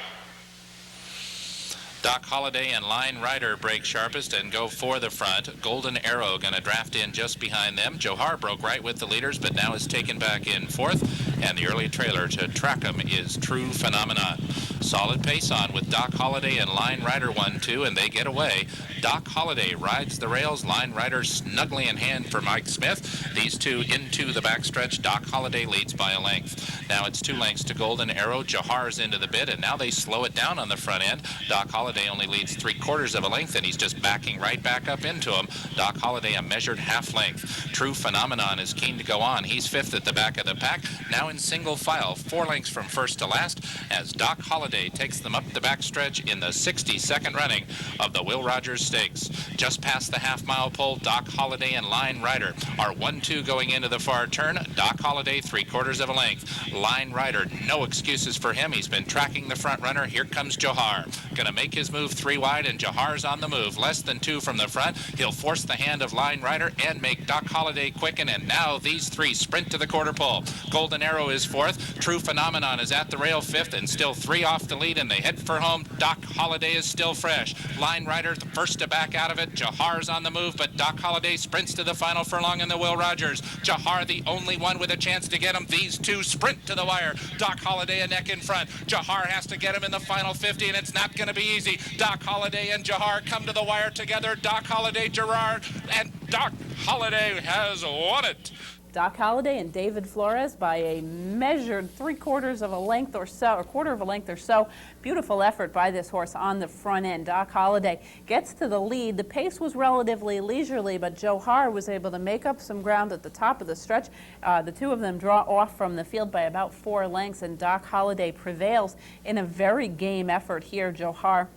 Doc Holliday and Line Rider break sharpest and go for the front. Golden Arrow going to draft in just behind them. Johar broke right with the leaders, but now is taken back in 4th. And the early trailer to track him is True Phenomenon. Solid pace on with Doc Holliday and Line Rider 1-2, and they get away. Doc Holliday rides the rails. Line Rider snugly in hand for Mike Smith. These two into the backstretch. Doc Holliday leads by a length. Now it's 2 lengths to Golden Arrow. Johar's into the bid, and now they slow it down on the front end. Doc Holliday only leads 3/4 of a length, and he's just backing right back up into him. Doc Holliday a measured half length. True Phenomenon is keen to go on. He's 5th at the back of the pack. Now in single file, 4 lengths from first to last, as Doc Holliday takes them up the backstretch in the 62nd running of the Will Rogers Stakes. Just past the half-mile pole, Doc Holliday and Line Rider are 1-2 going into the far turn. Doc Holliday 3/4 of a length. Line Rider, no excuses for him. He's been tracking the front runner. Here comes Johar. Going to make his move 3 wide, and Johar's on the move. Less than 2 from the front. He'll force the hand of Line Rider and make Doc Holliday quicken, and now these 3 sprint to the quarter pole. Golden Arrow is 4th. True Phenomenon is at the rail 5th, and still 3 off the lead, and they head for home. Doc Holliday is still fresh. Line Rider the first to back out of it. Johar's on the move, but Doc Holliday sprints to the final furlong in the Will Rogers. Johar the only one with a chance to get him. These 2 sprint to the wire. Doc Holliday a neck in front. Johar has to get him in the final 50, and it's not going to be easy. Doc Holliday and Johar come to the wire together. Doc Holliday, Gerard, and Doc Holliday has won it. Doc Holliday and David Flores by a measured 3/4 of a length or so, or 1/4 of a length or so. Beautiful effort by this horse on the front end. Doc Holliday gets to the lead. The pace was relatively leisurely, but Johar was able to make up some ground at the top of the stretch. The two of them draw off from the field by about 4 lengths, and Doc Holliday prevails in a very game effort here. Johar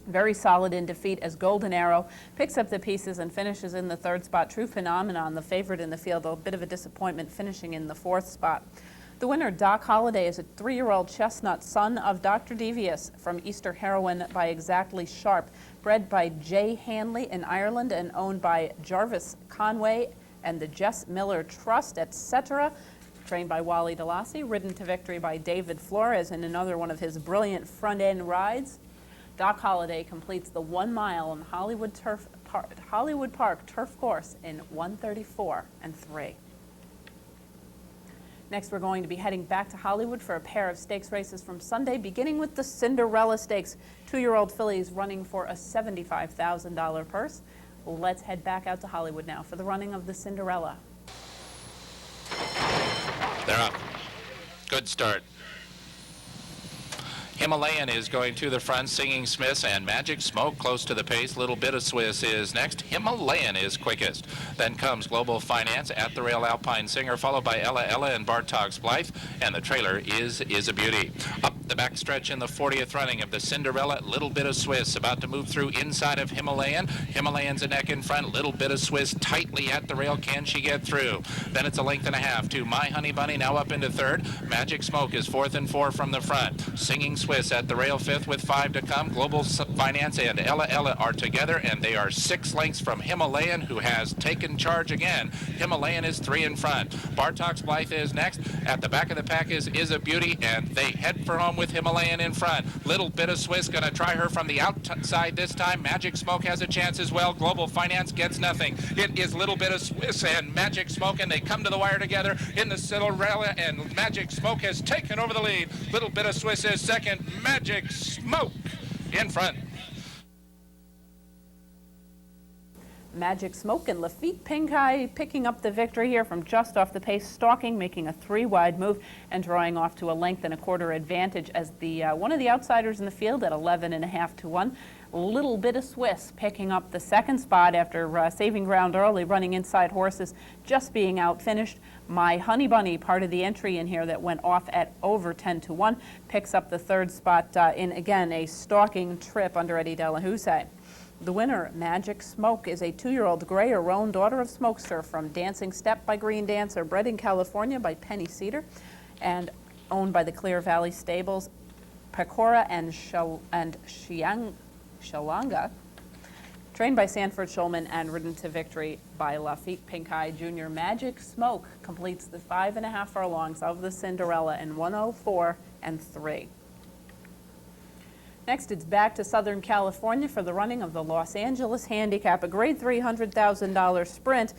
very solid in defeat as Golden Arrow picks up the pieces and finishes in the 3rd spot. True Phenomenon, the favorite in the field, a bit of a disappointment, finishing in the 4th spot. The winner, Doc Holliday, is a 3-year-old chestnut, son of Dr. Devious from Easter Heroine by Exactly Sharp, bred by Jay Hanley in Ireland and owned by Jarvis Conway and the Jess Miller Trust, etc. Trained by Wally DeLassy, ridden to victory by David Flores in another one of his brilliant front-end rides. Doc Holliday completes the 1 mile on Hollywood Park Turf Course in 1:34 and 3. Next, we're going to be heading back to Hollywood for a pair of stakes races from Sunday, beginning with the Cinderella Stakes. 2-year-old fillies running for a $75,000 purse. Let's head back out to Hollywood now for the running of the Cinderella. They're up. Good start. Himalayan is going to the front, Singing Smiths and Magic Smoke close to the pace. Little Bit of Swiss is next. Himalayan is quickest. Then comes Global Finance, At the Rail Alpine Singer, followed by Ella Ella and Bartog's Blythe, and the trailer is a Beauty. Up the backstretch in the 40th running of the Cinderella, Little Bit of Swiss about to move through inside of Himalayan. Himalayan's a neck in front. Little Bit of Swiss tightly at the rail. Can she get through? Then it's a length and a half to My Honey Bunny, now up into 3rd. Magic Smoke is 4th and 4 from the front. Singing Swiss at the rail 5th with 5 to come. Global Finance and Ella Ella are together, and they are 6 lengths from Himalayan, who has taken charge again. Himalayan is 3 in front. Bartog's Blythe is next. At the back of the pack is a Beauty, and they head for home with Himalayan in front. Little Bit of Swiss going to try her from the outside this time. Magic Smoke has a chance as well. Global Finance gets nothing. It is Little Bit of Swiss and Magic Smoke, and they come to the wire together in the Cinderella, and Magic Smoke has taken over the lead. Little Bit of Swiss is second. Magic Smoke in front. Magic Smoke and Lafitte Pink Eye picking up the victory here from just off the pace, stalking, making a 3-wide move and drawing off to a length and a quarter advantage as the one of the outsiders in the field at 11.5 to 1. Little Bit of Swiss picking up the 2nd spot after saving ground early, running inside horses, just being outfinished. My Honey Bunny, part of the entry in here that went off at over 10 to 1, picks up the 3rd spot in, again, a stalking trip under Eddie Delahousse. The winner, Magic Smoke, is a 2-year-old gray or roan daughter of Smokester from Dancing Step by Green Dancer, bred in California by Penny Cedar, and owned by the Clear Valley Stables, Pecora and Shalanga, trained by Sanford Schulman and ridden to victory by Lafitte Pink Eye Jr. Magic Smoke completes the 5.5 furlongs of the Cinderella in 1:04 and 3. Next, it's back to Southern California for the running of the Los Angeles Handicap. A grade $300,000 sprint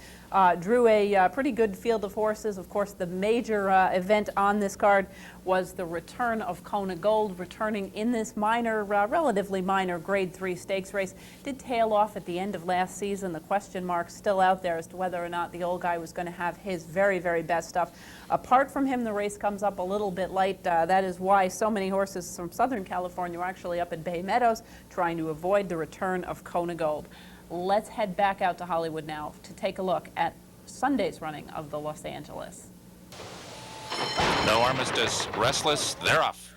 drew a pretty good field of horses. Of course, the major event on this card was the return of Kona Gold, returning in this minor, relatively minor grade 3 stakes race. Did tail off at the end of last season. The question mark still out there as to whether or not the old guy was going to have his very, very best stuff. Apart from him, the race comes up a little bit light. That is why so many horses from Southern California are actually up at Bay Meadows trying to avoid the return of Kona Gold. Let's head back out to Hollywood now to take a look at Sunday's running of the Los Angeles. No Armistice, Restless, they're off.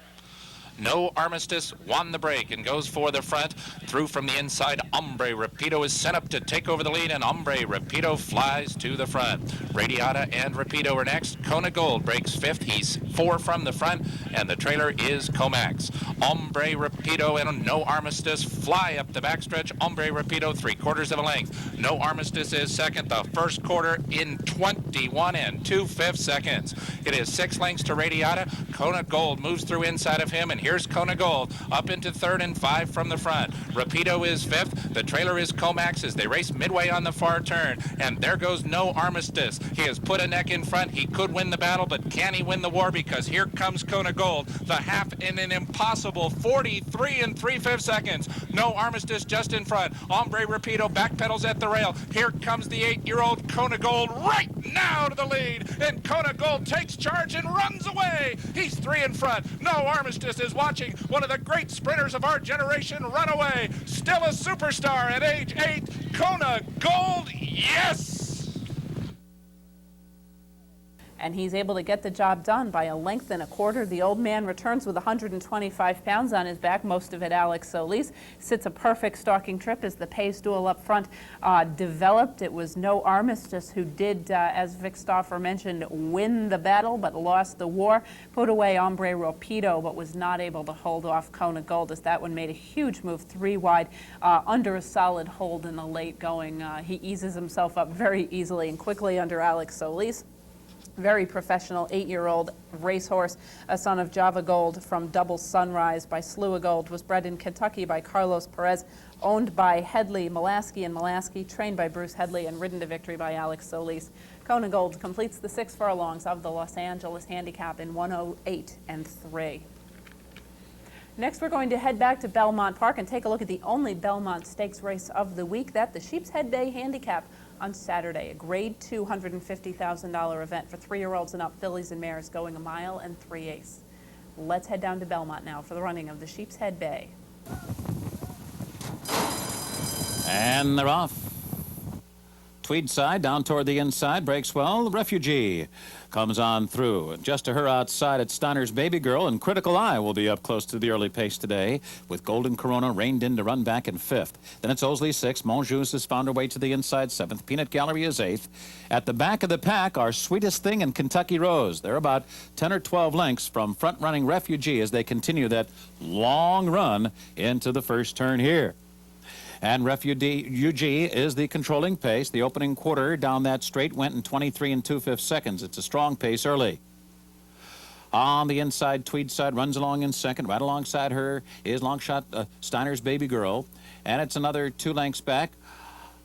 No Armistice won the break and goes for the front. Through from the inside, Hombre Rapido is sent up to take over the lead, and Hombre Rapido flies to the front. Radiata and Rapido are next. Kona Gold breaks 5th. He's 4 from the front, and the trailer is Comax. Hombre Rapido and No Armistice fly up the backstretch. Hombre Rapido 3/4 of a length. No Armistice is second. The first quarter in 21 2/5 seconds. It is 6 lengths to Radiata. Kona Gold moves through inside of him, and here's Kona Gold up into 3rd and 5 from the front. Rapido is 5th. The trailer is Comax as they race midway on the far turn. And there goes No Armistice. He has put a neck in front. He could win the battle, but can he win the war? Because here comes Kona Gold, the half in an impossible 43 3 3/5 seconds. No Armistice just in front. Hombre Rapido backpedals at the rail. Here comes the 8-year-old Kona Gold right now to the lead. And Kona Gold takes charge and runs away. He's 3 in front. No Armistice is watching one of the great sprinters of our generation run away. Still a superstar at age 8. Kona Gold, yes! And he's able to get the job done by a length and a quarter. The old man returns with 125 pounds on his back, most of it Alex Solis. Sits a perfect stalking trip as the pace duel up front developed. It was No Armistice who did, as Vic Stauffer mentioned, win the battle but lost the war. Put away Hombre Rapido but was not able to hold off Kona Gold as that one made a huge move 3 wide under a solid hold in the late going. He eases himself up very easily and quickly under Alex Solis. Very professional 8-year-old racehorse, a son of Java Gold from Double Sunrise by Slua Gold, was bred in Kentucky by Carlos Perez, owned by Headley, Mulaski and Mulaski, trained by Bruce Headley and ridden to victory by Alex Solis. Kona Gold completes the 6 furlongs of the Los Angeles Handicap in 1:08 and 3. Next, we're going to head back to Belmont Park and take a look at the only Belmont Stakes race of the week, that the Sheep's Head Bay Handicap on Saturday, a Grade 2 $150,000 event for 3-year-olds and up, fillies and mares going 1 3/8 miles. Let's head down to Belmont now for the running of the Sheep's Head Bay. And they're off. Tweed side down toward the inside, breaks well. Refugee comes on through. Just to her outside, it's Steiner's Baby Girl, and Critical Eye will be up close to the early pace today, with Golden Corona reined in to run back in 5th. Then it's Osley 6th. Monjus has found her way to the inside 7th. Peanut Gallery is 8th. At the back of the pack are Sweetest Thing and Kentucky Rose. They're about 10 or 12 lengths from front-running Refugee as they continue that long run into the first turn here. And Refugee is the controlling pace. The opening quarter down that straight went in 23 2/5 seconds. It's a strong pace early. On the inside, Tweed side runs along in second. Right alongside her is Longshot Steiner's Baby Girl. And it's another 2 lengths back.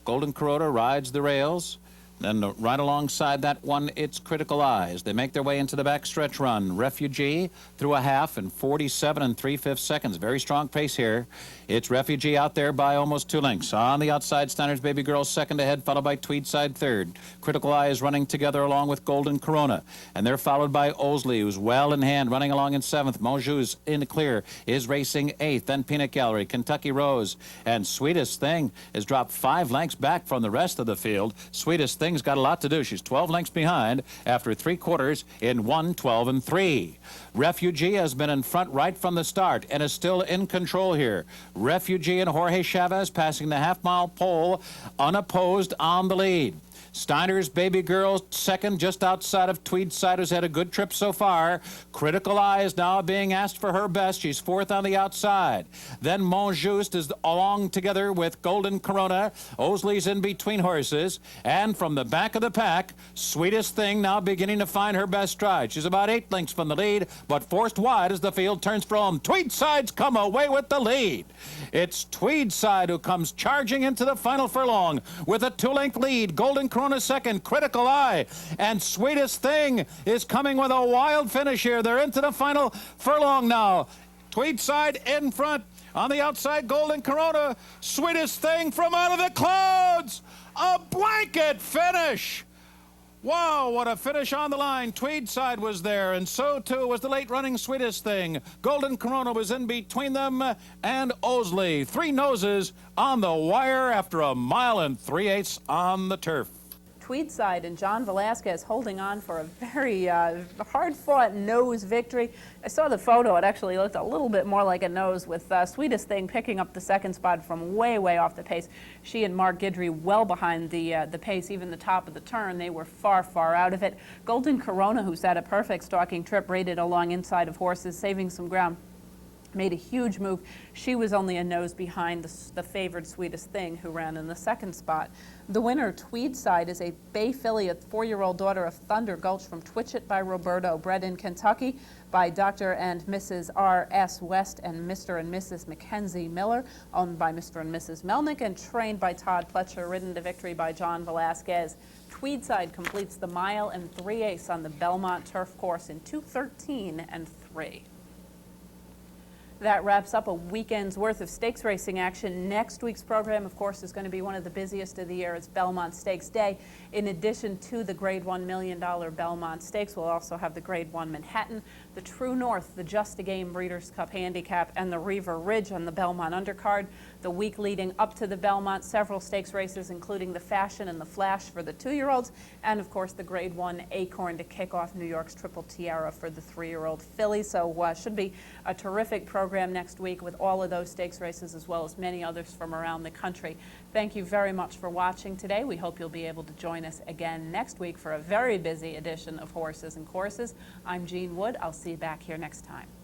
Golden Corona rides the rails. Then right alongside that one, it's Critical Eyes. They make their way into the backstretch run. Refugee through a half in 47 3/5 seconds. Very strong pace here. It's Refugee out there by almost 2 lengths. On the outside, Steiner's Baby Girl second ahead, followed by Tweed side third. Critical Eye is running together along with Golden Corona. And they're followed by Osley, who's well in hand, running along in 7th. Monjus in the clear is racing 8th. Then Peanut Gallery, Kentucky Rose, and Sweetest Thing has dropped 5 lengths back from the rest of the field. Sweetest Thing's got a lot to do. She's 12 lengths behind after 3 quarters in 1:12 and 3. Refugee has been in front right from the start and is still in control here. Refugee and Jorge Chavez passing the half-mile pole unopposed on the lead. Steiner's Baby Girl second, just outside of Tweed side, who's had a good trip so far. Critical Eye is now being asked for her best. She's 4th on the outside. Then Monjust is along together with Golden Corona. Osley's in between horses. And from the back of the pack, Sweetest Thing now beginning to find her best stride. She's about 8 lengths from the lead, but forced wide as the field turns for home. Tweed side's come away with the lead. It's Tweed side who comes charging into the final furlong with a 2-length lead. Golden Corona second, Critical Eye, and Sweetest Thing is coming with a wild finish here. They're into the final furlong now. Tweed side in front. On the outside, Golden Corona. Sweetest Thing from out of the clouds. A blanket finish. Wow, what a finish on the line. Tweed side was there, and so too was the late-running Sweetest Thing. Golden Corona was in between them and Osley. 3 noses on the wire after 1 3/8 miles on the turf. Tweed side and John Velasquez holding on for a very hard-fought nose victory. I saw the photo. It actually looked a little bit more like a nose, with Sweetest Thing picking up the second spot from way, way off the pace. She and Mark Guidry well behind the pace, even the top of the turn. They were far, far out of it. Golden Corona, who's had a perfect stalking trip, rated along inside of horses, saving some ground, made a huge move. She was only a nose behind the favored Sweetest Thing, who ran in the second spot. The winner, Tweed side, is a bay filly, a 4-year-old daughter of Thunder Gulch from Twitchett by Roberto, bred in Kentucky by Dr. and Mrs. R.S. West and Mr. and Mrs. Mackenzie Miller, owned by Mr. and Mrs. Melnick, and trained by Todd Pletcher, ridden to victory by John Velasquez. Tweed side completes the 1 3/8 miles on the Belmont Turf Course in 2:13 and 3. That wraps up a weekend's worth of stakes racing action. Next week's program, of course, is going to be one of the busiest of the year. It's Belmont Stakes Day. In addition to the Grade 1 $1 million Belmont Stakes, we'll also have the Grade 1 Manhattan, the True North, the Just a Game Breeders' Cup Handicap, and the Reaver Ridge on the Belmont undercard. The week leading up to the Belmont, several stakes races, including the Fashion and the Flash for the 2-year-olds, and of course the Grade 1 Acorn to kick off New York's Triple Tiara for the 3-year-old filly. So should be a terrific program next week with all of those stakes races as well as many others from around the country. Thank you very much for watching today. We hope you'll be able to join us again next week for a very busy edition of Horses and Courses. I'm Jean Wood. I'll see you back here next time.